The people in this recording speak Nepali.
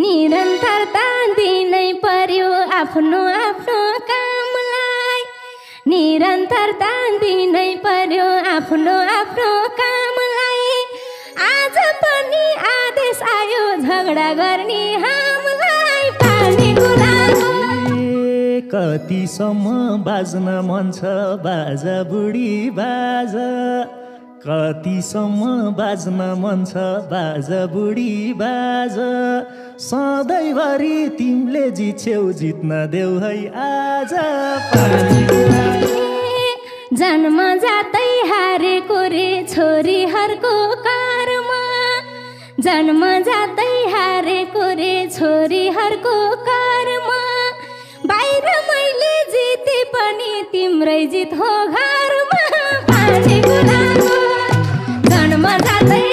निरन्तरता दिनै पर्यो आफ्नो आफ्नो कामलाई निरन्तरता दिनै पर्यो आफ्नो आफ्नो कामलाई आज पनि आदेश आयो झगडा गर्ने हामीलाई पाल्नेको लागि कतिसम्म बाज्न मन छ बाजा बुढी बाजा कतिसम्म बाज्न मन छ बाजा बुढी बाजा सधैँभरि तिमीले जित्छौ जित्न देऊ है आज जन्म जातै हारेको रे छोरीहरूको कर्म जन्म जातै हारेको रे छोरीहरूको कर्म बाहिर मैले जिते पनि तिम्रै जित हो घरमा पानीको जन्म जातै